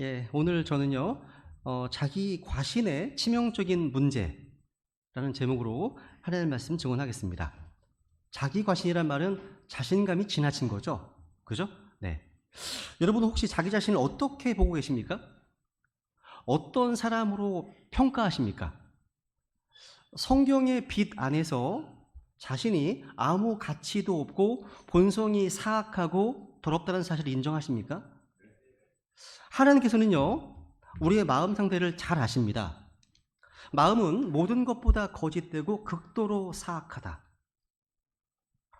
예, 오늘 저는요, 자기 과신의 치명적인 문제라는 제목으로 하나님의 말씀 증언하겠습니다. 자기 과신이란 말은 자신감이 지나친 거죠. 그죠? 네. 여러분은 혹시 자기 자신을 어떻게 보고 계십니까? 어떤 사람으로 평가하십니까? 성경의 빛 안에서 자신이 아무 가치도 없고 본성이 사악하고 더럽다는 사실을 인정하십니까? 하나님께서는요, 우리의 마음 상태를 잘 아십니다. 마음은 모든 것보다 거짓되고 극도로 사악하다.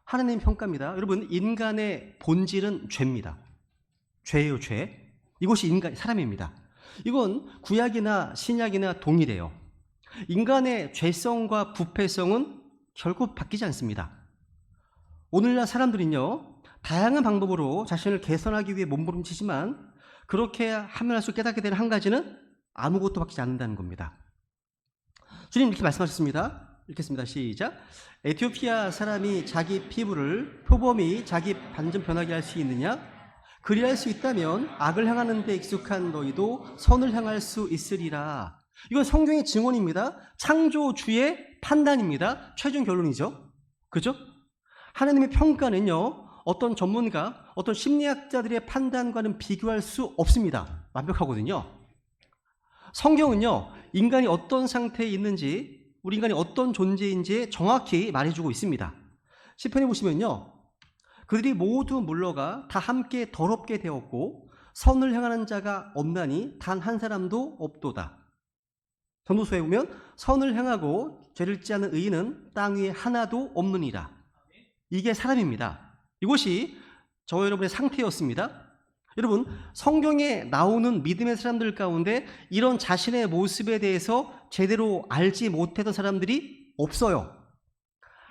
하나님 평가입니다. 여러분, 인간의 본질은 죄입니다. 죄예요, 죄. 이것이 사람입니다. 이건 구약이나 신약이나 동일해요. 인간의 죄성과 부패성은 결코 바뀌지 않습니다. 오늘날 사람들은요, 다양한 방법으로 자신을 개선하기 위해 몸부림치지만 그렇게 하면 할수록 깨닫게 되는 한 가지는 아무것도 바뀌지 않는다는 겁니다. 주님 이렇게 말씀하셨습니다. 읽겠습니다. 시작. 에티오피아 사람이 자기 피부를 표범이 자기 반쯤 변하게 할 수 있느냐? 그리할 수 있다면 악을 향하는 데 익숙한 너희도 선을 향할 수 있으리라. 이건 성경의 증언입니다. 창조주의 판단입니다. 최종 결론이죠. 그죠? 하나님의 평가는요, 어떤 전문가, 어떤 심리학자들의 판단과는 비교할 수 없습니다. 완벽하거든요. 성경은요, 인간이 어떤 상태에 있는지, 우리 인간이 어떤 존재인지 정확히 말해주고 있습니다. 시편에 보시면요, 그들이 모두 물러가 다 함께 더럽게 되었고 선을 행하는 자가 없나니 단 한 사람도 없도다. 전도서에 보면 선을 행하고 죄를 짓지 않는 의인은 땅 위에 하나도 없느니라. 이게 사람입니다. 이것이 저와 여러분의 상태였습니다. 여러분, 성경에 나오는 믿음의 사람들 가운데 이런 자신의 모습에 대해서 제대로 알지 못했던 사람들이 없어요.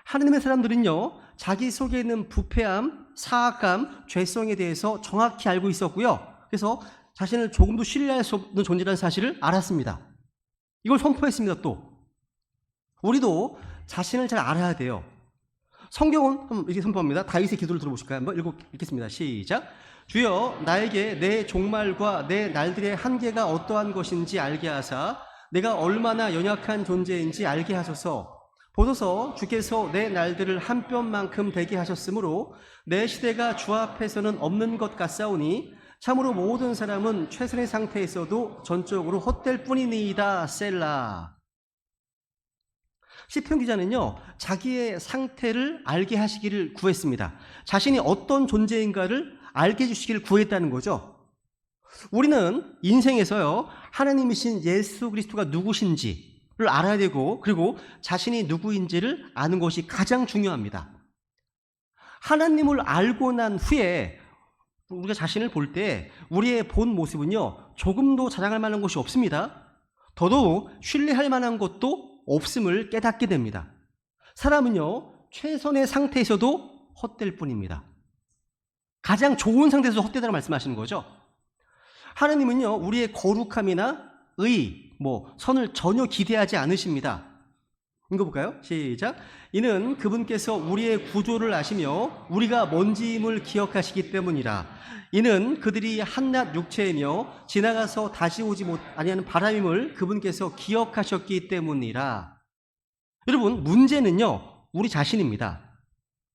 하나님의 사람들은요, 자기 속에 있는 부패함, 사악함, 죄성에 대해서 정확히 알고 있었고요. 그래서 자신을 조금도 신뢰할 수 없는 존재라는 사실을 알았습니다. 이걸 선포했습니다. 또 우리도 자신을 잘 알아야 돼요. 성경은 이렇게 선포합니다. 다윗의 기도를 들어보실까요? 한번 읽겠습니다. 시작. 주여 나에게 내 종말과 내 날들의 한계가 어떠한 것인지 알게 하사 내가 얼마나 연약한 존재인지 알게 하소서. 보소서 주께서 내 날들을 한 뼘만큼 되게 하셨으므로 내 시대가 주 앞에서는 없는 것 같사오니 참으로 모든 사람은 최선의 상태에서도 전적으로 헛될 뿐이니이다. 셀라. 시편 기자는요, 자기의 상태를 알게 하시기를 구했습니다. 자신이 어떤 존재인가를 알게 해주시기를 구했다는 거죠. 우리는 인생에서요, 하나님이신 예수 그리스도가 누구신지를 알아야 되고, 그리고 자신이 누구인지를 아는 것이 가장 중요합니다. 하나님을 알고 난 후에 우리가 자신을 볼 때 우리의 본 모습은요, 조금도 자랑할 만한 것이 없습니다. 더더욱 신뢰할 만한 것도 없음을 깨닫게 됩니다. 사람은요, 최선의 상태에서도 헛될 뿐입니다. 가장 좋은 상태에서 헛되다는 말씀하시는 거죠. 하나님은요, 우리의 거룩함이나 선을 전혀 기대하지 않으십니다. 읽어볼까요? 시작. 이는 그분께서 우리의 구조를 아시며 우리가 먼지임을 기억하시기 때문이라. 이는 그들이 한낱 육체이며 지나가서 다시 오지 아니하는 바람임을 그분께서 기억하셨기 때문이라. 여러분, 문제는요, 우리 자신입니다.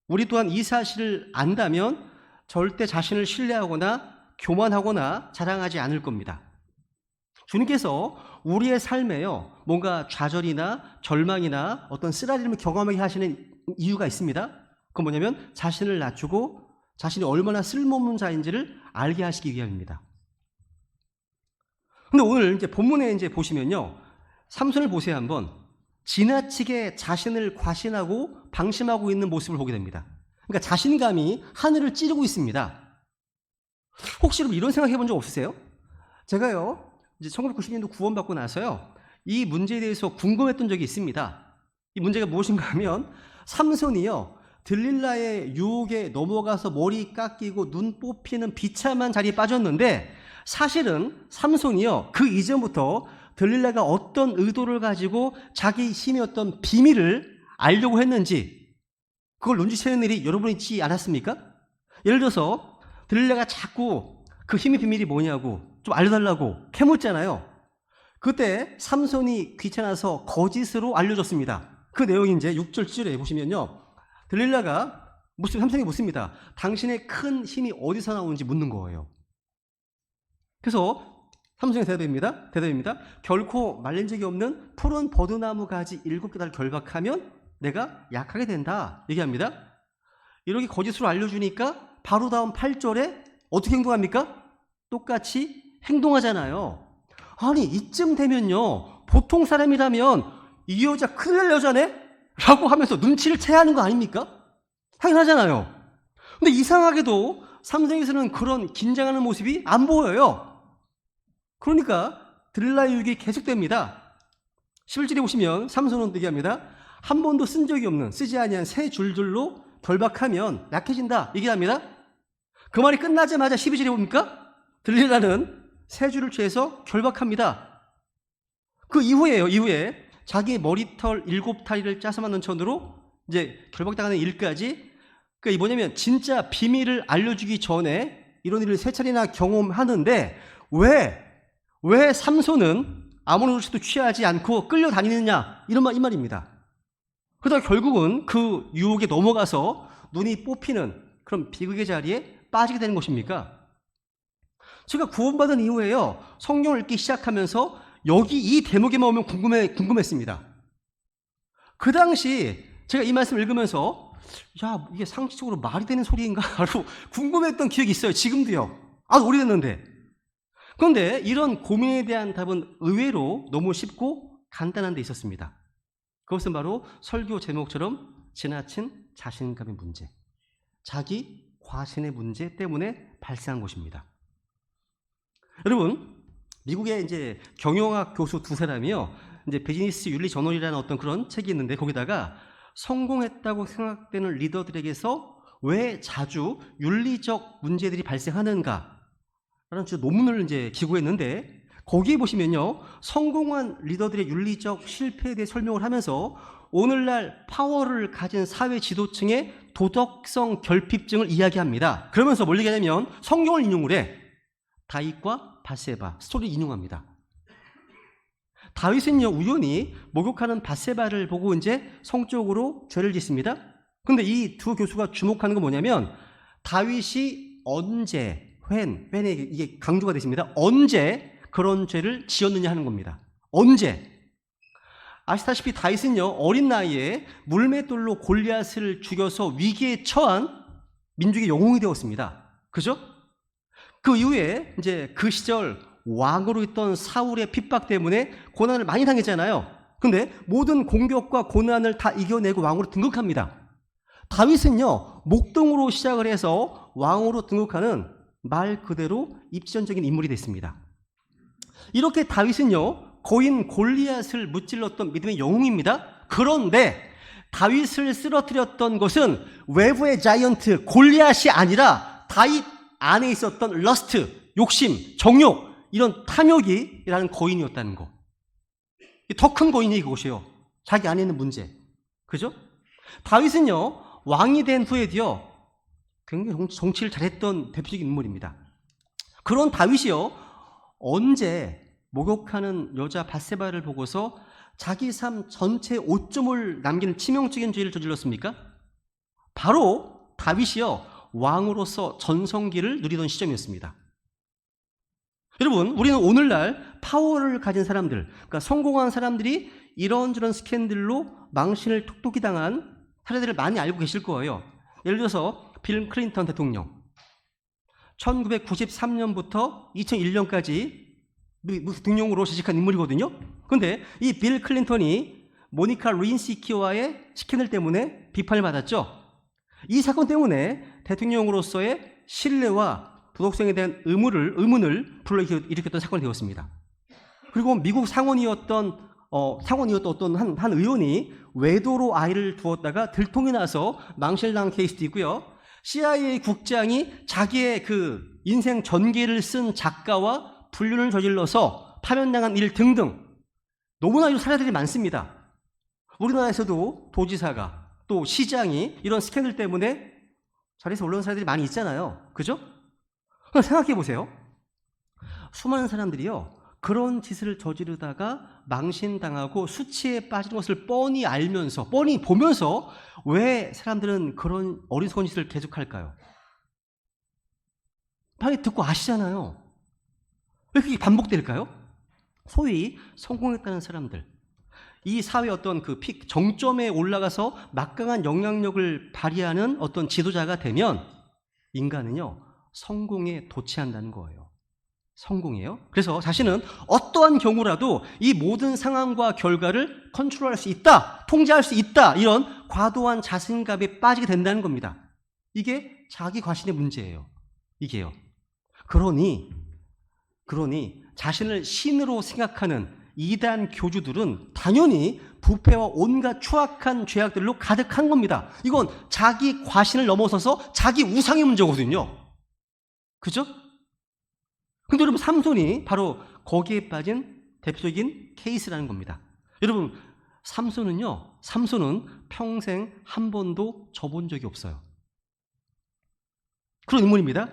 우리 또한 이 사실을 안다면 절대 자신을 신뢰하거나 교만하거나 자랑하지 않을 겁니다. 주님께서 우리의 삶에요, 뭔가 좌절이나 절망이나 어떤 쓰라림을 경험하게 하시는 이유가 있습니다. 그건 뭐냐면 자신을 낮추고 자신이 얼마나 쓸모없는 자인지를 알게 하시기 위함입니다. 근데 오늘 이제 본문에 이제 보시면요, 삼손을 보세요. 한번 지나치게 자신을 과신하고 방심하고 있는 모습을 보게 됩니다. 그러니까 자신감이 하늘을 찌르고 있습니다. 혹시 여러분 이런 생각 해본 적 없으세요? 제가요, 이제 1990년도 구원받고 나서요, 이 문제에 대해서 궁금했던 적이 있습니다. 이 문제가 무엇인가 하면, 삼손이요, 들릴라의 유혹에 넘어가서 머리 깎이고 눈 뽑히는 비참한 자리에 빠졌는데, 사실은 삼손이요, 그 이전부터 들릴라가 어떤 의도를 가지고 자기 힘의 어떤 비밀을 알려고 했는지 그걸 눈치채는 일이 여러분이 있지 않았습니까? 예를 들어서 들릴라가 자꾸 그 힘의 비밀이 뭐냐고 좀 알려달라고 캐묻잖아요. 그때 삼손이 귀찮아서 거짓으로 알려줬습니다. 그 내용이 이제 6절 7절에 보시면요. 들릴라가 삼손이 묻습니다. 당신의 큰 힘이 어디서 나오는지 묻는 거예요. 그래서 삼손이 대답입니다. 결코 말린 적이 없는 푸른 버드나무 가지 7개를 결박하면 내가 약하게 된다 얘기합니다. 이렇게 거짓으로 알려주니까 바로 다음 8절에 어떻게 행동합니까? 똑같이 행동하잖아요. 아니 이쯤 되면요, 보통 사람이라면 이 여자 큰일 날 여자네? 라고 하면서 눈치를 채야 하는 거 아닙니까? 당연하잖아요. 근데 이상하게도 삼손에서는 그런 긴장하는 모습이 안 보여요. 그러니까 들릴라의 유혹이 계속됩니다. 11절에 보시면 삼손은 얘기합니다. 한 번도 쓴 적이 없는, 쓰지 아니한 새 줄들로 결박하면 약해진다 얘기합니다. 그 말이 끝나자마자 12절에 봅니까? 들릴라는 새 줄을 취해서 결박합니다. 그 이후에 자기 머리털 7타리를 짜서 만든 천으로 이제 결박당하는 일까지, 그러니까 이 뭐냐면 진짜 비밀을 알려주기 전에 이런 일을 3차례나 경험하는데 왜 삼손은 아무런 조치도 취하지 않고 끌려다니느냐 이 말입니다. 그러다가 결국은 그 유혹에 넘어가서 눈이 뽑히는 그런 비극의 자리에 빠지게 되는 것입니까? 제가 구원받은 이후에요, 성경을 읽기 시작하면서 여기 이 대목에만 오면 궁금했습니다. 그 당시 제가 이 말씀을 읽으면서 야, 이게 상식적으로 말이 되는 소리인가? 라고 궁금했던 기억이 있어요. 지금도요. 아주 오래됐는데. 그런데 이런 고민에 대한 답은 의외로 너무 쉽고 간단한 데 있었습니다. 그것은 바로 설교 제목처럼 지나친 자신감의 문제, 자기 과신의 문제 때문에 발생한 것입니다. 여러분, 미국의 이제 경영학 교수 2사람이요, 이제 비즈니스 윤리 저널이라는 어떤 그런 책이 있는데 거기다가 성공했다고 생각되는 리더들에게서 왜 자주 윤리적 문제들이 발생하는가 라는 논문을 이제 기고했는데, 거기에 보시면요, 성공한 리더들의 윤리적 실패에 대해 설명을 하면서 오늘날 파워를 가진 사회 지도층의 도덕성 결핍증을 이야기합니다. 그러면서 뭘 얘기하냐면 성경을 인용을 해. 다윗과 밧세바 스토리를 인용합니다. 다윗은요, 우연히 목욕하는 밧세바를 보고 이제 성적으로 죄를 짓습니다. 근데 이 두 교수가 주목하는 건 뭐냐면 다윗이 언제, 웬에 이게 강조가 되십니다. 언제 그런 죄를 지었느냐 하는 겁니다. 언제? 아시다시피 다윗은요, 어린 나이에 물맷돌로 골리앗을 죽여서 위기에 처한 민족의 영웅이 되었습니다. 그죠? 그 이후에 이제 그 시절 왕으로 있던 사울의 핍박 때문에 고난을 많이 당했잖아요. 근데 모든 공격과 고난을 다 이겨내고 왕으로 등극합니다. 다윗은요, 목동으로 시작을 해서 왕으로 등극하는 말 그대로 입지전적인 인물이 됐습니다. 이렇게 다윗은요, 거인 골리앗을 무찔렀던 믿음의 영웅입니다. 그런데 다윗을 쓰러뜨렸던 것은 외부의 자이언트 골리앗이 아니라 다윗 안에 있었던 러스트, 욕심, 정욕, 이런 탐욕이라는 거인이었다는 거. 더 큰 거인이 그것이에요. 자기 안에 있는 문제. 그죠? 다윗은요, 왕이 된 후에도요, 굉장히 정치를 잘했던 대표적인 인물입니다. 그런 다윗이요, 언제 목욕하는 여자 밧세바를 보고서 자기 삶 전체에 오점을 남기는 치명적인 죄를 저질렀습니까? 바로 다윗이요, 왕으로서 전성기를 누리던 시점이었습니다. 여러분, 우리는 오늘날 파워를 가진 사람들, 그러니까 성공한 사람들이 이런저런 스캔들로 망신을 톡톡히 당한 사례들을 많이 알고 계실 거예요. 예를 들어서 빌 클린턴 대통령, 1993년부터 2001년까지 대통령으로 재직한 인물이거든요. 그런데 이 빌 클린턴이 모니카 루인시키와의 스캔들 때문에 비판을 받았죠. 이 사건 때문에 대통령으로서의 신뢰와 도덕성에 대한 의문을 불러일으켰던 사건이 되었습니다. 그리고 미국 상원이었던 어떤 한 의원이 외도로 아이를 두었다가 들통이 나서 망신당한 케이스도 있고요. CIA 국장이 자기의 그 인생 전기를 쓴 작가와 불륜을 저질러서 파면당한 일 등등, 너무나 이런 사례들이 많습니다. 우리나라에서도 도지사가 또 시장이 이런 스캔들 때문에 자리에서 올라온 사례들이 많이 있잖아요. 그죠? 생각해 보세요. 수많은 사람들이요, 그런 짓을 저지르다가 망신당하고 수치에 빠지는 것을 뻔히 알면서, 뻔히 보면서 왜 사람들은 그런 어리석은 짓을 계속할까요? 빨리 듣고 아시잖아요. 왜 그게 반복될까요? 소위 성공했다는 사람들, 이 사회 어떤 그 픽 정점에 올라가서 막강한 영향력을 발휘하는 어떤 지도자가 되면 인간은요, 성공에 도취한다는 거예요. 성공이에요. 그래서 자신은 어떠한 경우라도 이 모든 상황과 결과를 컨트롤할 수 있다, 통제할 수 있다, 이런 과도한 자신감에 빠지게 된다는 겁니다. 이게 자기 과신의 문제예요. 이게요. 그러니 자신을 신으로 생각하는 이단 교주들은 당연히 부패와 온갖 추악한 죄악들로 가득한 겁니다. 이건 자기 과신을 넘어서서 자기 우상의 문제거든요. 그죠? 근데 여러분, 삼손이 바로 거기에 빠진 대표적인 케이스라는 겁니다. 여러분, 삼손은 평생 한 번도 져본 적이 없어요. 그런 인물입니다.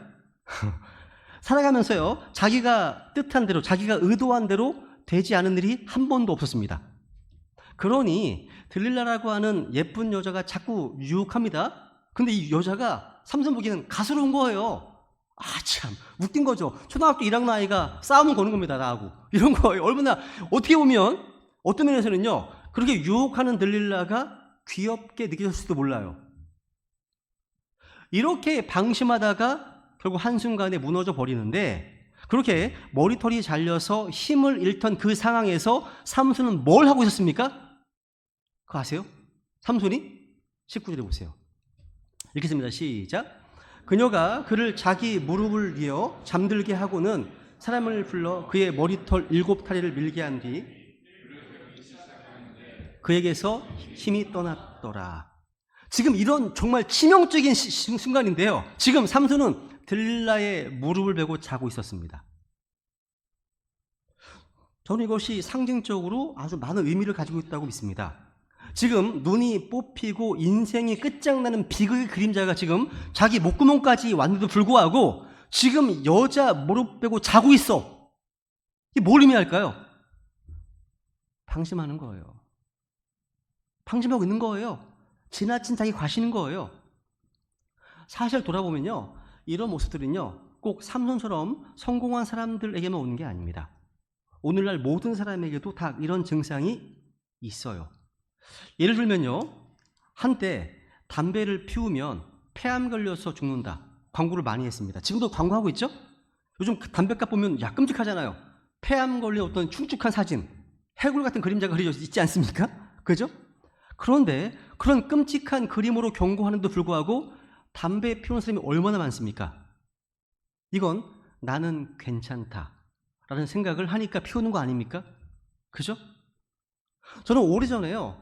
살아가면서요, 자기가 뜻한 대로, 자기가 의도한 대로 되지 않은 일이 한 번도 없었습니다. 그러니 들릴라라고 하는 예쁜 여자가 자꾸 유혹합니다. 근데 이 여자가 삼손 보기에는 가스로운 거예요. 아, 참 웃긴 거죠. 초등학교 1학년 아이가 싸움을 거는 겁니다, 나하고. 이런 거예요. 얼마나, 어떻게 보면 어떤 면에서는요, 그렇게 유혹하는 들릴라가 귀엽게 느껴졌을지도 몰라요. 이렇게 방심하다가 결국 한순간에 무너져 버리는데, 그렇게 머리털이 잘려서 힘을 잃던 그 상황에서 삼손은 뭘 하고 있었습니까? 그거 아세요? 삼손이 19절에 보세요. 읽겠습니다. 시작. 그녀가 그를 자기 무릎을 이어 잠들게 하고는 사람을 불러 그의 머리털 7타리를 밀게 한 뒤 그에게서 힘이 떠났더라. 지금 이런 정말 치명적인 순간인데요, 지금 삼손은 들릴라의 무릎을 베고 자고 있었습니다. 저는 이것이 상징적으로 아주 많은 의미를 가지고 있다고 믿습니다. 지금 눈이 뽑히고 인생이 끝장나는 비극의 그림자가 지금 자기 목구멍까지 왔는데도 불구하고 지금 여자 무릎 베고 자고 있어. 이게 뭘 의미할까요? 방심하는 거예요. 방심하고 있는 거예요. 지나친 자기 과신인 거예요. 사실 돌아보면요, 이런 모습들은요, 꼭 삼손처럼 성공한 사람들에게만 오는 게 아닙니다. 오늘날 모든 사람에게도 다 이런 증상이 있어요. 예를 들면요, 한때 담배를 피우면 폐암 걸려서 죽는다, 광고를 많이 했습니다. 지금도 광고하고 있죠? 요즘 담배값 보면 야, 끔찍하잖아요. 폐암 걸린 어떤 충축한 사진, 해골 같은 그림자가 그려져 있지 않습니까? 그죠? 그런데 그런 끔찍한 그림으로 경고하는데도 불구하고 담배 피우는 사람이 얼마나 많습니까? 이건 나는 괜찮다라는 생각을 하니까 피우는 거 아닙니까? 그죠? 저는 오래전에요,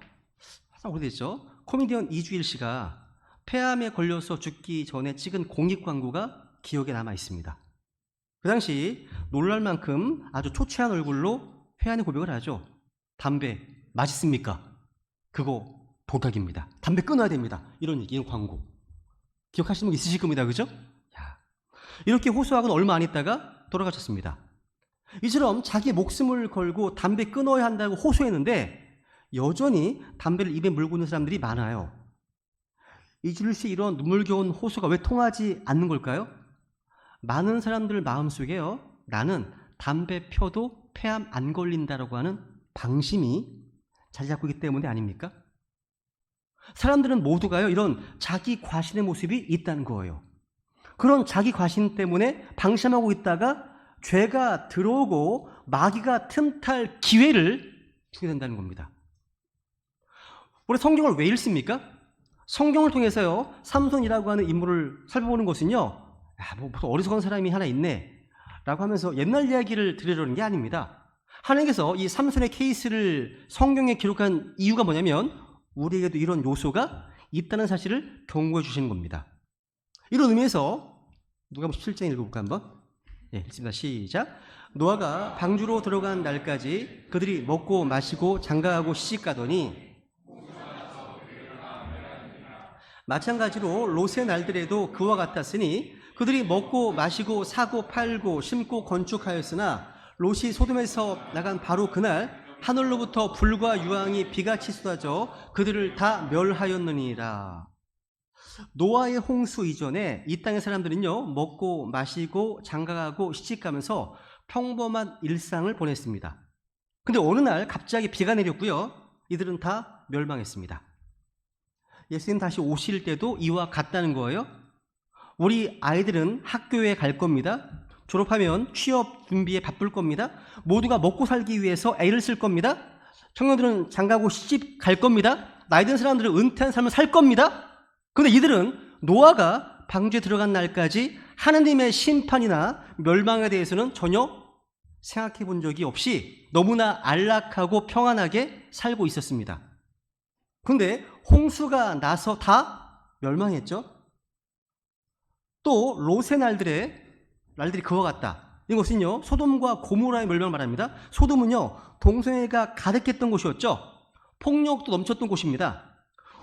항상 오래됐죠, 코미디언 이주일 씨가 폐암에 걸려서 죽기 전에 찍은 공익 광고가 기억에 남아 있습니다. 그 당시 놀랄 만큼 아주 초췌한 얼굴로 회한의 고백을 하죠. 담배 맛있습니까? 그거 독약입니다. 담배 끊어야 됩니다. 이런 얘기, 이런 광고. 기억하시는 분 있으실 겁니다. 그죠? 야, 이렇게 호소하고는 얼마 안 있다가 돌아가셨습니다. 이처럼 자기 목숨을 걸고 담배 끊어야 한다고 호소했는데 여전히 담배를 입에 물고 있는 사람들이 많아요. 이주일 씨 이런 눈물겨운 호소가 왜 통하지 않는 걸까요? 많은 사람들 마음속에요, 나는 담배 펴도 폐암 안 걸린다라고 하는 방심이 자리 잡고 있기 때문에 아닙니까? 사람들은 모두가요, 이런 자기 과신의 모습이 있다는 거예요. 그런 자기 과신 때문에 방심하고 있다가 죄가 들어오고 마귀가 틈탈 기회를 주게 된다는 겁니다. 우리 성경을 왜 읽습니까? 성경을 통해서요, 삼손이라고 하는 인물을 살펴보는 것은요, 야, 뭐 어리석은 사람이 하나 있네 라고 하면서 옛날 이야기를 들으려는 게 아닙니다. 하나님께서 이 삼손의 케이스를 성경에 기록한 이유가 뭐냐면 우리에게도 이런 요소가 있다는 사실을 경고해 주시는 겁니다. 이런 의미에서 누가복음 17장 읽어볼까 한번? 예, 읽습니다. 시작. 노아가 방주로 들어간 날까지 그들이 먹고 마시고 장가하고 시집가더니 마찬가지로 롯의 날들에도 그와 같았으니 그들이 먹고 마시고 사고 팔고 심고 건축하였으나 롯이 소돔에서 나간 바로 그날 하늘로부터 불과 유황이 비같이 쏟아져 그들을 다 멸하였느니라. 노아의 홍수 이전에 이 땅의 사람들은요, 먹고 마시고 장가가고 시집가면서 평범한 일상을 보냈습니다. 근데 어느 날 갑자기 비가 내렸고요, 이들은 다 멸망했습니다. 예수님 다시 오실 때도 이와 같다는 거예요. 우리 아이들은 학교에 갈 겁니다. 졸업하면 취업 준비에 바쁠 겁니다. 모두가 먹고 살기 위해서 애를 쓸 겁니다. 청년들은 장가고 시집 갈 겁니다. 나이 든 사람들은 은퇴한 삶을 살 겁니다. 그런데 이들은 노아가 방주에 들어간 날까지 하나님의 심판이나 멸망에 대해서는 전혀 생각해 본 적이 없이 너무나 안락하고 평안하게 살고 있었습니다. 그런데 홍수가 나서 다 멸망했죠. 또 롯의 날들이 그와 같다. 이것은요, 소돔과 고모라의 멸망을 말합니다. 소돔은요, 동성애가 가득했던 곳이었죠. 폭력도 넘쳤던 곳입니다.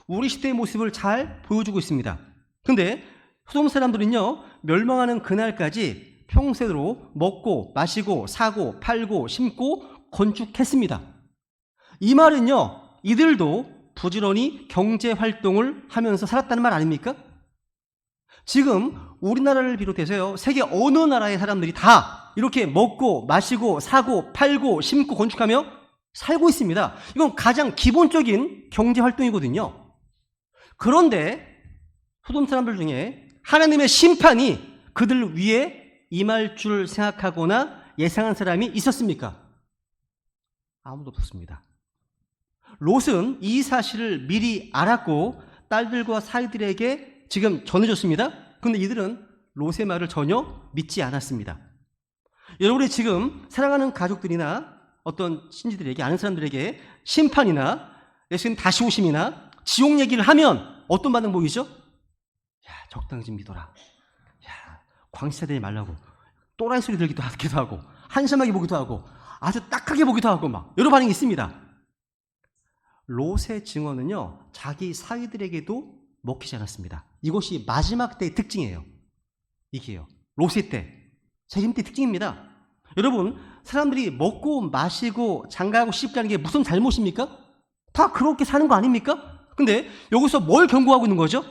우리 시대의 모습을 잘 보여주고 있습니다. 근데 소돔 사람들은요, 멸망하는 그날까지 평생으로 먹고 마시고 사고 팔고 심고 건축했습니다. 이 말은요, 이들도 부지런히 경제 활동을 하면서 살았다는 말 아닙니까? 지금 우리나라를 비롯해서요, 세계 어느 나라의 사람들이 다 이렇게 먹고 마시고 사고 팔고 심고 건축하며 살고 있습니다. 이건 가장 기본적인 경제 활동이거든요. 그런데 소돔 사람들 중에 하나님의 심판이 그들 위에 임할 줄 생각하거나 예상한 사람이 있었습니까? 아무도 없었습니다. 롯은 이 사실을 미리 알았고 딸들과 사이들에게 지금 전해줬습니다. 그런데 이들은 롯의 말을 전혀 믿지 않았습니다. 여러분이 지금 사랑하는 가족들이나 어떤 친지들에게, 아는 사람들에게 심판이나 예수님 다시 오심이나 지옥 얘기를 하면 어떤 반응 보이죠? 야, 적당히 좀 믿어라. 야, 광시자 되지 말라고. 또라이 소리 들기도 하고, 한심하게 보기도 하고, 아주 딱하게 보기도 하고, 막 여러 반응이 있습니다. 롯의 증언은요, 자기 사위들에게도 먹히지 않았습니다. 이것이 마지막 때의 특징이에요. 이게요, 롯의 때, 재림 때 특징입니다. 여러분, 사람들이 먹고 마시고 장가하고 시집가는 게 무슨 잘못입니까? 다 그렇게 사는 거 아닙니까? 근데 여기서 뭘 경고하고 있는 거죠?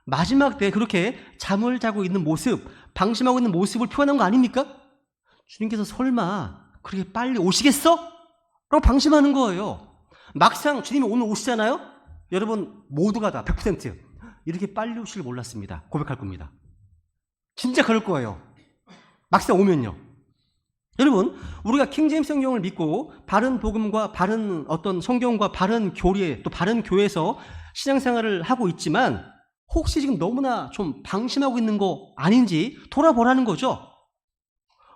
마지막 때 그렇게 잠을 자고 있는 모습, 방심하고 있는 모습을 표현한 거 아닙니까? 주님께서 설마 그렇게 빨리 오시겠어? 라고 방심하는 거예요. 막상 주님이 오늘 오시잖아요? 여러분 모두가 다 100% 이렇게 빨리 오실 몰랐습니다. 고백할 겁니다. 진짜 그럴 거예요. 막상 오면요. 여러분, 우리가 킹제임스 성경을 믿고 바른 복음과 바른 어떤 성경과 바른 교리에 또 바른 교회에서 신앙생활을 하고 있지만 혹시 지금 너무나 좀 방심하고 있는 거 아닌지 돌아보라는 거죠.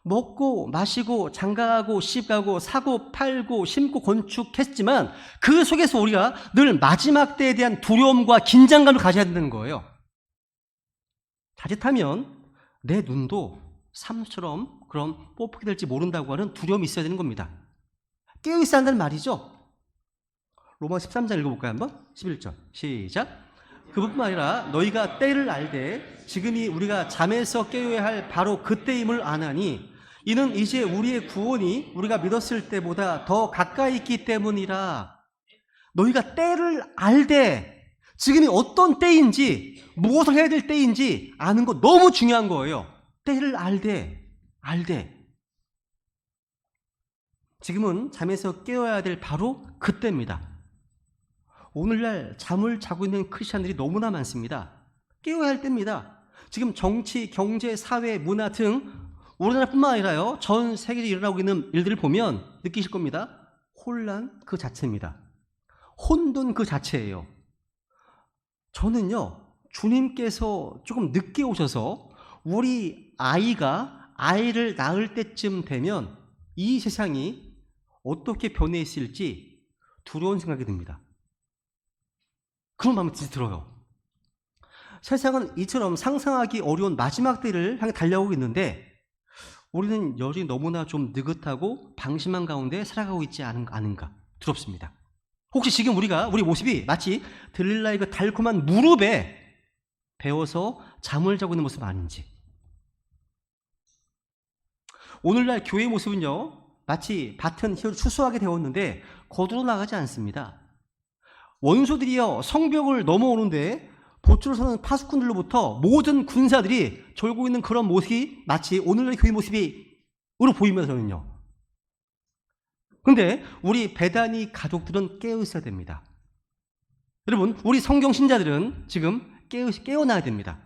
먹고 마시고 장가가고 시집가고 사고 팔고 심고 건축했지만 그 속에서 우리가 늘 마지막 때에 대한 두려움과 긴장감을 가져야 된다는 거예요. 자칫하면 내 눈도 삶처럼 그럼 뽑히게 될지 모른다고 하는 두려움이 있어야 되는 겁니다. 깨어있어야 한다는 말이죠. 로마 13장 읽어볼까요? 한번? 11절 시작. 그뿐만 아니라 너희가 때를 알되 지금이 우리가 잠에서 깨어야 할 바로 그때임을 아나니 이는 이제 우리의 구원이 우리가 믿었을 때보다 더 가까이 있기 때문이라. 너희가 때를 알되 지금이 어떤 때인지 무엇을 해야 될 때인지 아는 거 너무 중요한 거예요. 때를 알되 지금은 잠에서 깨어야 될 바로 그때입니다. 오늘날 잠을 자고 있는 크리스찬들이 너무나 많습니다. 깨어야 할 때입니다. 지금 정치, 경제, 사회, 문화 등 우리나라뿐만 아니라요, 전 세계에 일어나고 있는 일들을 보면 느끼실 겁니다. 혼란 그 자체입니다. 혼돈 그 자체예요. 저는요, 주님께서 조금 늦게 오셔서 우리 아이를 낳을 때쯤 되면 이 세상이 어떻게 변해 있을지 두려운 생각이 듭니다. 그런 마음이 진짜 들어요. 세상은 이처럼 상상하기 어려운 마지막 때를 향해 달려오고 있는데 우리는 여전히 너무나 좀 느긋하고 방심한 가운데 살아가고 있지 않은가 두렵습니다. 혹시 지금 우리 모습이 마치 들릴라의 그 달콤한 무릎에 배워서 잠을 자고 있는 모습 아닌지 오늘날 교회의 모습은요, 마치 밭은 추수하게 되었는데 거두러 나가지 않습니다. 원수들이요, 성벽을 넘어오는데 보초를 서는 파수꾼들로부터 모든 군사들이 졸고 있는 그런 모습이 마치 오늘날 교회 모습으로 보이면서 저는요. 근데 우리 베다니 가족들은 깨어 있어야 됩니다. 여러분, 우리 성경 신자들은 지금 깨어나야 됩니다.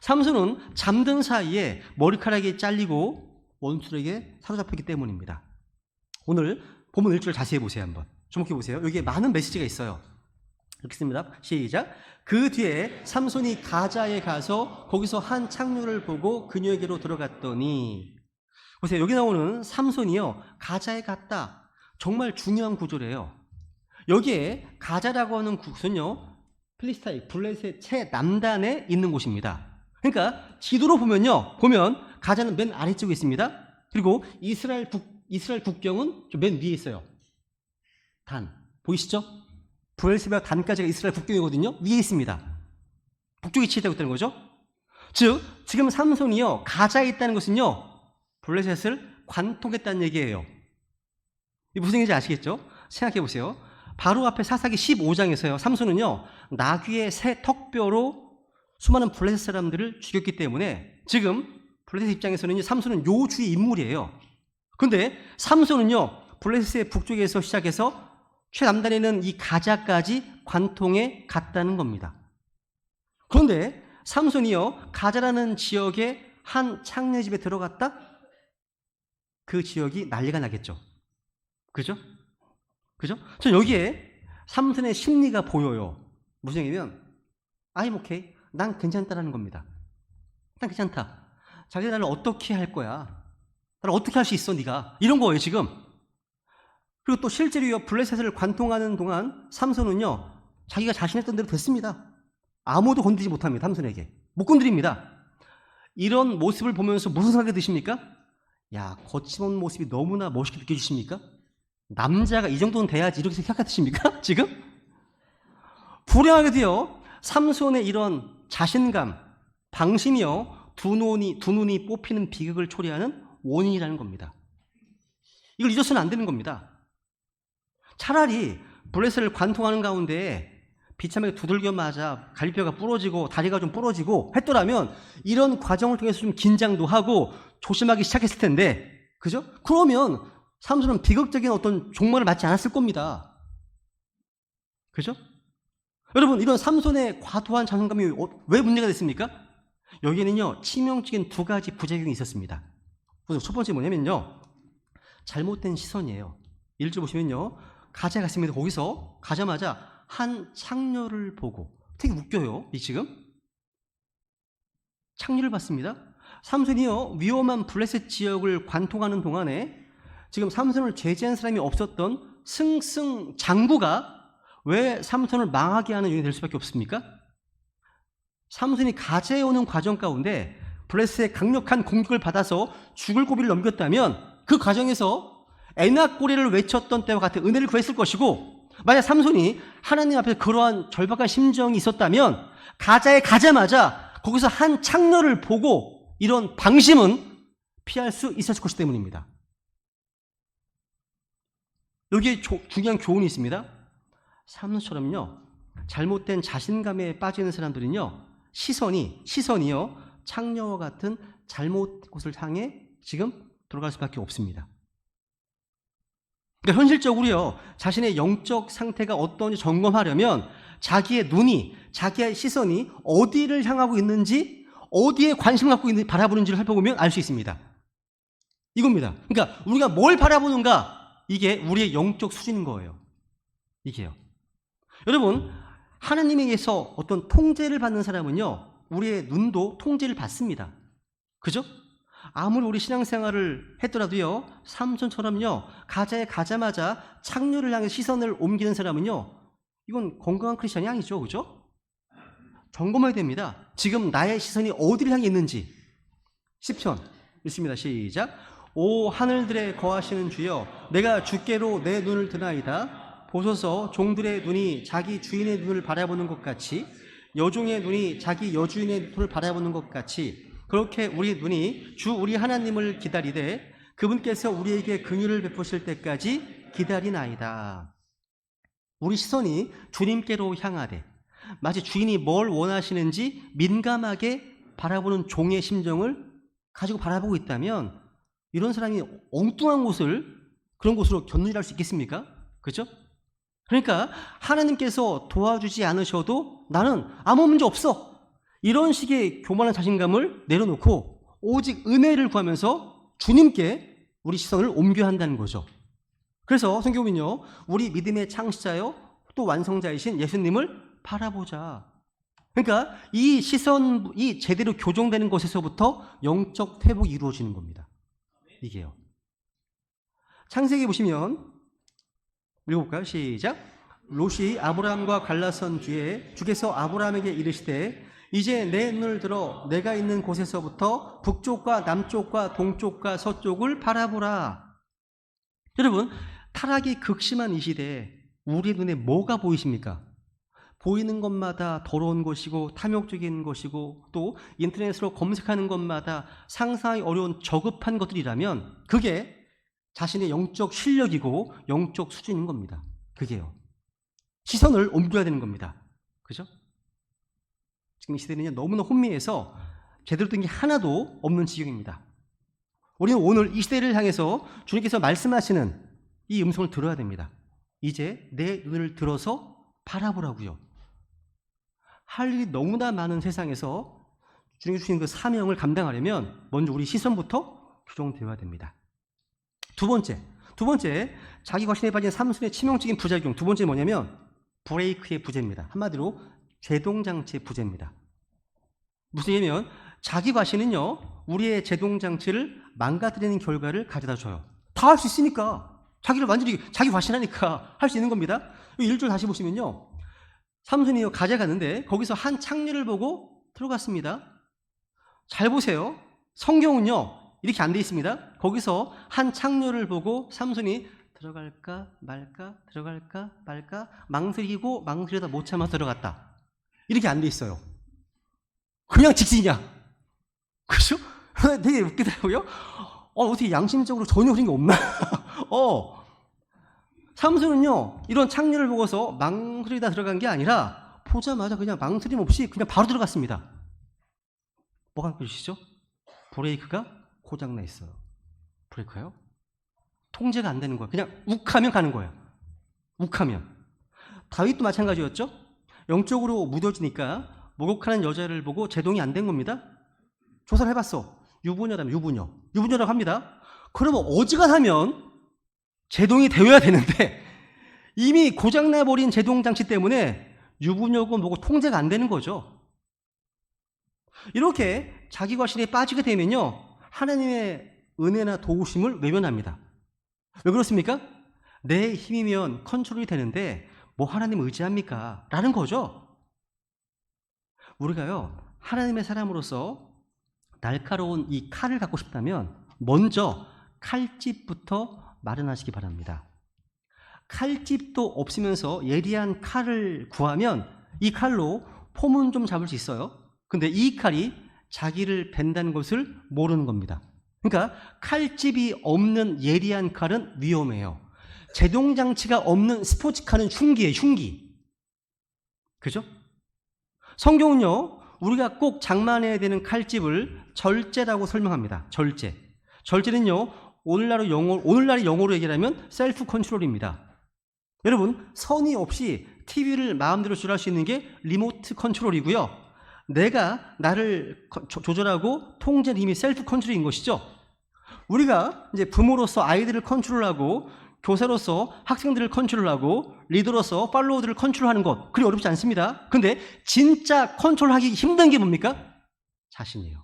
삼손은 잠든 사이에 머리카락이 잘리고 원수에게 사로잡혔기 때문입니다. 오늘 본문 1절 자세히 보세요. 한번 주목해 보세요. 여기에 많은 메시지가 있어요. 읽겠습니다. 시작. 그 뒤에 삼손이 가자에 가서 거기서 한 창녀를 보고 그녀에게로 들어갔더니, 보세요. 여기 나오는 삼손이요, 가자에 갔다. 정말 중요한 구조래요. 여기에 가자라고 하는 곳은요, 필리스타인 블레셋 최남단에 있는 곳입니다. 그러니까 지도로 보면 가자는 맨 아래쪽에 있습니다. 그리고 이스라엘 국경은 맨 위에 있어요. 단 보이시죠? 브엘세바 단까지가 이스라엘 국경이거든요. 위에 있습니다. 북쪽에 위치했다고 했다는 거죠. 즉 지금 삼손이요, 가자에 있다는 것은요, 블레셋을 관통했다는 얘기예요. 이 무슨 얘기인지 아시겠죠? 생각해 보세요. 바로 앞에 사사기 15장에서요, 삼손은요, 나귀의 새 턱뼈로 수많은 블레셋 사람들을 죽였기 때문에 지금 블레셋 입장에서는 삼손은 요주의 인물이에요. 근데 삼손은요, 블레셋의 북쪽에서 시작해서 최남단에 있는 이 가자까지 관통해 갔다는 겁니다. 그런데 삼손이요, 가자라는 지역의 한 창녀 집에 들어갔다? 그 지역이 난리가 나겠죠. 그죠? 그죠? 저 여기에 삼손의 심리가 보여요. 무슨 얘기냐면, I'm okay. 난 괜찮다라는 겁니다. 난 괜찮다. 자기 나를 어떻게 할 거야? 나를 어떻게 할 수 있어, 네가? 이런 거예요, 지금. 그리고 또 실제로 블레셋을 관통하는 동안 삼손은요, 자기가 자신했던 대로 됐습니다. 아무도 건드리지 못합니다. 삼손에게. 못 건드립니다. 이런 모습을 보면서 무슨 생각이 드십니까? 야, 거침없는 모습이 너무나 멋있게 느껴지십니까? 남자가 이 정도는 돼야지, 이렇게 생각하십니까? 지금? 불행하게도요, 삼손의 이런 자신감, 방심이요, 두 눈이 뽑히는 비극을 초래하는 원인이라는 겁니다. 이걸 잊어서는 안 되는 겁니다. 차라리 블레셋을 관통하는 가운데 비참하게 두들겨 맞아 갈비뼈가 부러지고 다리가 좀 부러지고 했더라면 이런 과정을 통해서 좀 긴장도 하고 조심하기 시작했을 텐데, 그죠? 그러면 삼손은 비극적인 어떤 종말을 맞지 않았을 겁니다. 그죠? 여러분, 이런 삼손의 과도한 자존감이 왜 문제가 됐습니까? 여기에는요, 치명적인 두 가지 부작용이 있었습니다. 첫 번째 뭐냐면요, 잘못된 시선이에요. 1절 보시면요, 가자에 갔습니다. 거기서 가자마자 한 창녀를 보고, 되게 웃겨요. 이 지금 창녀를 봤습니다. 삼손이요, 위험한 블레셋 지역을 관통하는 동안에 지금 삼손을 제지한 사람이 없었던 승승 장구가 왜 삼손을 망하게 하는 요인이 될 수밖에 없습니까? 삼손이 가자에 오는 과정 가운데 블레셋의 강력한 공격을 받아서 죽을 고비를 넘겼다면 그 과정에서 에낙고리를 외쳤던 때와 같은 은혜를 구했을 것이고, 만약 삼손이 하나님 앞에서 그러한 절박한 심정이 있었다면 가자에 가자마자 거기서 한 창녀를 보고 이런 방심은 피할 수 있었을 것이기 때문입니다. 여기에 중요한 교훈이 있습니다. 삼손처럼요, 잘못된 자신감에 빠지는 사람들은요, 시선이요, 창녀와 같은 잘못 곳을 향해 지금 돌아갈 수밖에 없습니다. 그러니까 현실적으로요, 자신의 영적 상태가 어떤지 점검하려면 자기의 눈이, 자기의 시선이 어디를 향하고 있는지, 어디에 관심을 갖고 있는지 바라보는지를 살펴보면 알 수 있습니다. 이겁니다. 그러니까 우리가 뭘 바라보는가, 이게 우리의 영적 수준인 거예요. 이게요. 여러분, 하나님에게서 어떤 통제를 받는 사람은요, 우리의 눈도 통제를 받습니다. 그죠? 아무리 우리 신앙생활을 했더라도요, 삼손처럼요, 가자에 가자마자 창녀를 향해 시선을 옮기는 사람은요, 이건 건강한 크리스천이 아니죠. 그죠? 점검해야 됩니다. 지금 나의 시선이 어디를 향해 있는지. 시편 읽습니다. 시작. 오 하늘들에 거하시는 주여, 내가 주께로 내 눈을 드나이다. 보소서, 종들의 눈이 자기 주인의 눈을 바라보는 것 같이, 여종의 눈이 자기 여주인의 눈을 바라보는 것 같이, 그렇게 우리 눈이 주 우리 하나님을 기다리되 그분께서 우리에게 긍휼을 베푸실 때까지 기다리나이다. 우리 시선이 주님께로 향하되 마치 주인이 뭘 원하시는지 민감하게 바라보는 종의 심정을 가지고 바라보고 있다면 이런 사람이 엉뚱한 곳을 그런 곳으로 견눈질할 수 있겠습니까? 그렇죠? 그러니까 하나님께서 도와주지 않으셔도 나는 아무 문제 없어. 이런 식의 교만한 자신감을 내려놓고 오직 은혜를 구하면서 주님께 우리 시선을 옮겨야 한다는 거죠. 그래서 성경은요, 우리 믿음의 창시자요 또 완성자이신 예수님을 바라보자. 그러니까 이 시선이 제대로 교정되는 것에서부터 영적 회복이 이루어지는 겁니다. 이게요. 창세기 보시면 읽어볼까요? 시작. 롯이 아브라함과 갈라선 뒤에 주께서 아브라함에게 이르시되 이제 내 눈을 들어 내가 있는 곳에서부터 북쪽과 남쪽과 동쪽과 서쪽을 바라보라. 여러분, 타락이 극심한 이 시대에 우리 눈에 뭐가 보이십니까? 보이는 것마다 더러운 것이고 탐욕적인 것이고 또 인터넷으로 검색하는 것마다 상상하기 어려운 저급한 것들이라면 그게 자신의 영적 실력이고 영적 수준인 겁니다. 그게요. 시선을 옮겨야 되는 겁니다. 그죠? 지금 이 시대는요, 너무나 혼미해서 제대로 된 게 하나도 없는 지경입니다. 우리는 오늘 이 시대를 향해서 주님께서 말씀하시는 이 음성을 들어야 됩니다. 이제 내 눈을 들어서 바라보라고요. 할 일이 너무나 많은 세상에서 주님께서 주신 그 사명을 감당하려면 먼저 우리 시선부터 교정되어야 됩니다. 두 번째, 자기 과신에 빠진 삼손의 치명적인 부작용. 두 번째 뭐냐면 브레이크의 부재입니다. 한마디로 제동장치의 부재입니다. 무슨 얘기냐면 자기 과신은요, 우리의 제동장치를 망가뜨리는 결과를 가져다 줘요. 다 할 수 있으니까. 자기를 완전히 자기 과신하니까 할 수 있는 겁니다. 1절 다시 보시면요, 삼손이 가져가는데 거기서 한 창녀를 보고 들어갔습니다. 잘 보세요. 성경은요 이렇게 안 돼 있습니다. 거기서 한 창녀를 보고 삼손이 들어갈까 말까 들어갈까 말까 망설이고 망설이다 못 참아 들어갔다. 이렇게 안 돼 있어요. 그냥 직진이야. 그렇죠? 되게 웃기더라고요. 어떻게 양심적으로 전혀 그런 게 없나? 삼손은요 이런 창녀를 보고서 망설이다 들어간 게 아니라 보자마자 그냥 망설임 없이 그냥 바로 들어갔습니다. 뭐가 느껴지시죠? 브레이크가 고장나 있어요. 브레이크요? 통제가 안 되는 거예요. 그냥 욱하면 가는 거예요. 욱하면. 다윗도 마찬가지였죠? 영적으로 무뎌지니까 목욕하는 여자를 보고 제동이 안 된 겁니다. 조사를 해봤어. 유부녀라면 유부녀라고 합니다. 그러면 어지간하면 제동이 되어야 되는데 이미 고장나버린 제동장치 때문에 유부녀고 뭐고 통제가 안 되는 거죠. 이렇게 자기 과신에 빠지게 되면요 하나님의 은혜나 도우심을 외면합니다. 왜 그렇습니까? 내 힘이면 컨트롤이 되는데 뭐 하나님 의지합니까? 라는 거죠. 우리가요 하나님의 사람으로서 날카로운 이 칼을 갖고 싶다면 먼저 칼집부터 마련하시기 바랍니다. 칼집도 없으면서 예리한 칼을 구하면 이 칼로 폼은 좀 잡을 수 있어요. 근데 이 칼이 자기를 벤다는 것을 모르는 겁니다. 그러니까 칼집이 없는 예리한 칼은 위험해요. 제동장치가 없는 스포츠카는 흉기예요. 흉기. 그죠? 성경은요 우리가 꼭 장만해야 되는 칼집을 절제라고 설명합니다. 절제는요 오늘날의 영어로 얘기하면 셀프 컨트롤입니다. 여러분 선의 없이 TV를 마음대로 조절할 수 있는 게 리모트 컨트롤이고요. 내가 나를 조절하고 통제는 이미 셀프 컨트롤인 것이죠. 우리가 이제 부모로서 아이들을 컨트롤하고 교사로서 학생들을 컨트롤하고 리더로서 팔로워들을 컨트롤하는 것 그리 어렵지 않습니다. 근데 진짜 컨트롤하기 힘든 게 뭡니까? 자신이에요.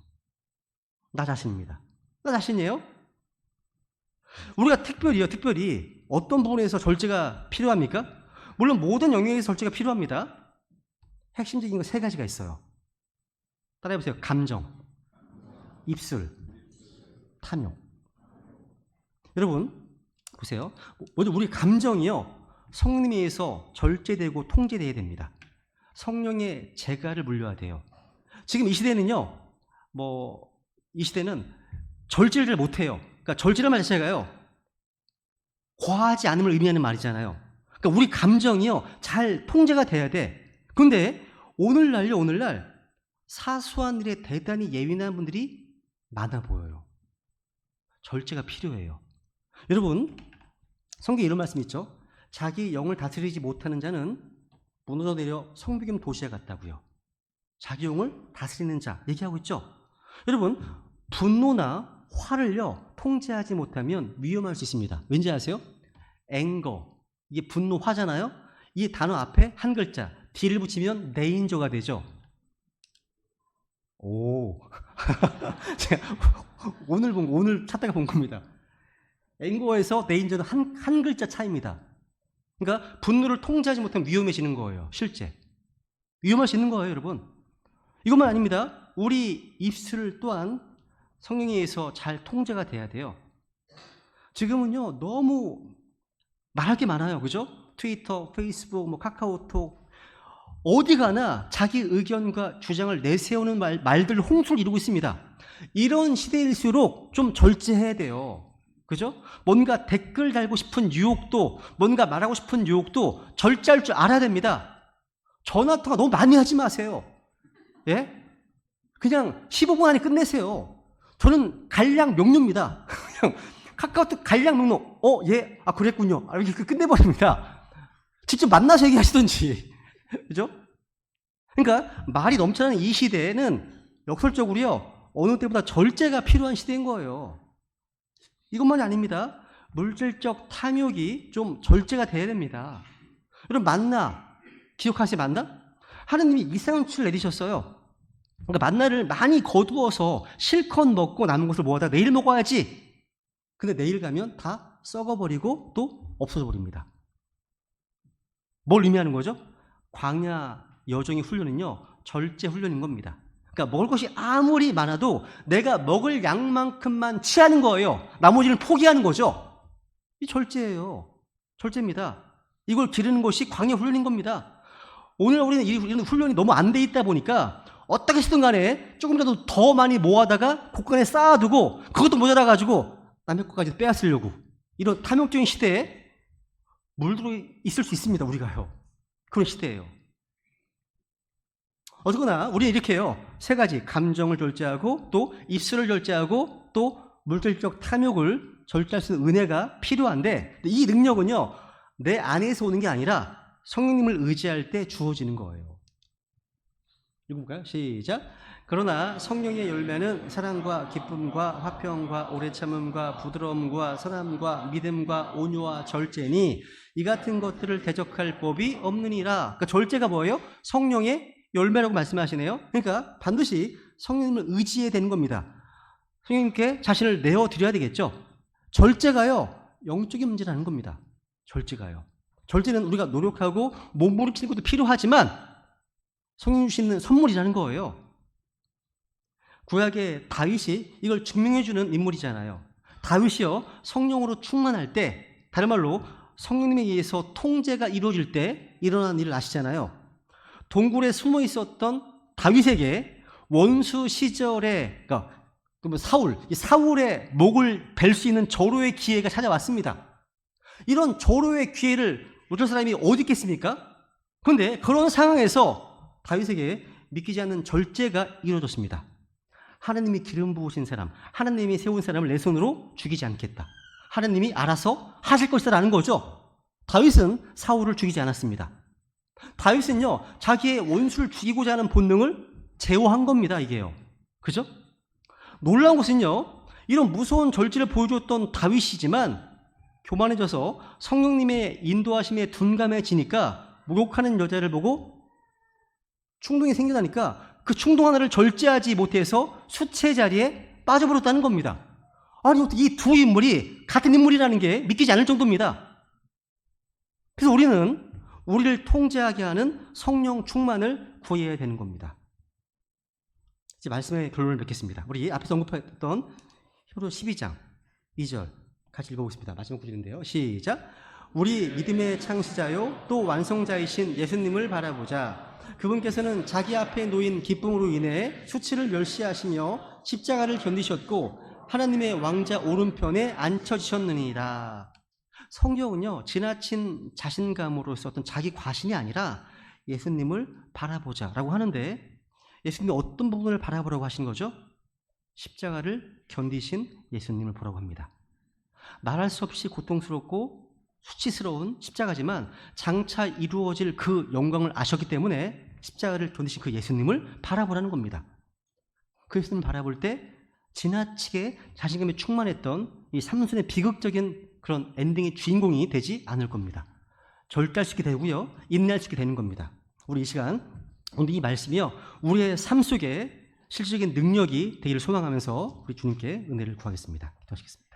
나 자신입니다. 나 자신이에요. 우리가 특별히 어떤 부분에서 절제가 필요합니까? 물론 모든 영역에서 절제가 필요합니다. 핵심적인 거 세 가지가 있어요. 따라해보세요. 감정, 입술, 탐욕. 여러분 보세요. 먼저 우리 감정이요 성령에 의해서 절제되고 통제되어야 됩니다. 성령의 제가를 물려야 돼요. 지금 이 시대는요 이 시대는 절제를 못해요. 그러니까 그러니까 절제란 말 자체가요, 과하지 않음을 의미하는 말이잖아요. 그러니까 우리 감정이요, 잘 통제가 돼야 돼. 근데 오늘날 사소한 일에 대단히 예민한 분들이 많아 보여요. 절제가 필요해요. 여러분, 성경에 이런 말씀 있죠. 자기 영을 다스리지 못하는 자는 무너져 내려 성벽임 도시와 같다고요. 자기 영을 다스리는 자 얘기하고 있죠. 여러분, 분노나 화를요 통제하지 못하면 위험할 수 있습니다. 왠지 아세요? 앵거, 이게 분노, 화잖아요. 이 단어 앞에 한 글자 D를 붙이면 네인저가 되죠. 오, 제가 오늘 찾다가 본 겁니다. 앵거에서 네인저는 한 글자 차이입니다. 그러니까 분노를 통제하지 못하면 위험해지는 거예요. 실제 위험할 수 있는 거예요, 여러분. 이것만 아닙니다. 우리 입술 또한 성령에 의해서 잘 통제가 돼야 돼요. 지금은요 너무 말할 게 많아요, 그죠? 트위터, 페이스북, 카카오톡, 어디 가나 자기 의견과 주장을 내세우는 말들 홍수를 이루고 있습니다. 이런 시대일수록 좀 절제해야 돼요. 그죠? 뭔가 댓글 달고 싶은 유혹도, 뭔가 말하고 싶은 유혹도 절제할 줄 알아야 됩니다. 전화통화 너무 많이 하지 마세요. 예? 그냥 15분 안에 끝내세요. 저는 간량 명료입니다. 그냥 카카오톡 간량 명료. 예, 그랬군요. 이렇게 끝내버립니다. 직접 만나서 얘기하시던지. 그죠? 그러니까 말이 넘쳐나는 이 시대에는 역설적으로요, 어느 때보다 절제가 필요한 시대인 거예요. 이것만이 아닙니다. 물질적 탐욕이 좀 절제가 돼야 됩니다. 여러분, 만나 기억하세요? 만나? 하느님이 이상한 수를 내리셨어요. 그러니까 만나를 많이 거두어서 실컷 먹고 남은 것을 모아다 내일 먹어야지. 근데 내일 가면 다 썩어버리고 또 없어져 버립니다. 뭘 의미하는 거죠? 광야 여정의 훈련은요, 절제 훈련인 겁니다. 그러니까 먹을 것이 아무리 많아도 내가 먹을 양만큼만 취하는 거예요. 나머지는 포기하는 거죠. 이 절제예요. 절제입니다. 이걸 기르는 것이 광야 훈련인 겁니다. 오늘 우리는 이런 훈련이 너무 안 돼 있다 보니까 어떻게 쓰든 간에 조금이라도 더 많이 모아다가 곳간에 쌓아두고 그것도 모자라가지고 남의 것까지 빼앗으려고, 이런 탐욕적인 시대에 물들어 있을 수 있습니다. 우리가요. 그런 시대예요. 어쨌거나 우리는 이렇게 해요. 세 가지, 감정을 절제하고 또 입술을 절제하고 또 물질적 탐욕을 절제할 수 있는 은혜가 필요한데, 이 능력은요 내 안에서 오는 게 아니라 성령님을 의지할 때 주어지는 거예요. 읽어볼까요? 시작. 그러나 성령의 열매는 사랑과 기쁨과 화평과 오래 참음과 부드러움과 선함과 믿음과 온유와 절제니 이 같은 것들을 대적할 법이 없느니라. 그러니까 절제가 뭐예요? 성령의 열매라고 말씀하시네요. 그러니까 반드시 성령님을 의지해야 되는 겁니다. 성령님께 자신을 내어드려야 되겠죠. 절제가요 영적인 문제라는 겁니다. 절제가요. 절제는 우리가 노력하고 몸부림치는 것도 필요하지만 성령 주시는 선물이라는 거예요. 구약의 다윗이 이걸 증명해주는 인물이잖아요. 다윗이요 성령으로 충만할 때, 다른 말로 성령님에 의해서 통제가 이루어질 때 일어난 일을 아시잖아요. 동굴에 숨어 있었던 다윗에게 원수 시절에, 그러니까 사울의 목을 벨 수 있는 절호의 기회가 찾아왔습니다. 이런 절호의 기회를 어쩔 사람이 어디 있겠습니까? 그런데 그런 상황에서 다윗에게 믿기지 않는 절제가 이루어졌습니다. 하나님이 기름 부으신 사람, 하나님이 세운 사람을 내 손으로 죽이지 않겠다. 하나님이 알아서 하실 것이라는 거죠. 다윗은 사울을 죽이지 않았습니다. 다윗은요 자기의 원수를 죽이고자 하는 본능을 제어한 겁니다. 이게요, 그죠? 놀라운 것은요, 이런 무서운 절제를 보여줬던 다윗이지만 교만해져서 성령님의 인도하심에 둔감해지니까 목욕하는 여자를 보고 충동이 생겨나니까 그 충동 하나를 절제하지 못해서 수체 자리에 빠져버렸다는 겁니다. 아니, 이 두 인물이 같은 인물이라는 게 믿기지 않을 정도입니다. 그래서 우리는 우리를 통제하게 하는 성령 충만을 구해야 되는 겁니다. 이제 말씀의 결론을 맺겠습니다. 우리 앞에서 언급했던 히브리 12장 2절 같이 읽어보겠습니다. 마지막 구절인데요. 시작. 우리 믿음의 창시자요 또 완성자이신 예수님을 바라보자. 그분께서는 자기 앞에 놓인 기쁨으로 인해 수치를 멸시하시며 십자가를 견디셨고 하나님의 왕자 오른편에 앉혀지셨느니라. 성경은요, 지나친 자신감으로서 어떤 자기 과신이 아니라 예수님을 바라보자라고 하는데, 예수님이 어떤 부분을 바라보라고 하신 거죠? 십자가를 견디신 예수님을 보라고 합니다. 말할 수 없이 고통스럽고 수치스러운 십자가지만 장차 이루어질 그 영광을 아셨기 때문에 십자가를 견디신 그 예수님을 바라보라는 겁니다. 그 예수님을 바라볼 때 지나치게 자신감에 충만했던 이 삼손의 비극적인 그런 엔딩의 주인공이 되지 않을 겁니다. 절대할 수 있게 되고요, 인내할 수 있게 되는 겁니다. 우리 이 시간 오늘 이 말씀이요, 우리의 삶 속에 실질적인 능력이 되기를 소망하면서 우리 주님께 은혜를 구하겠습니다. 기도하시겠습니다.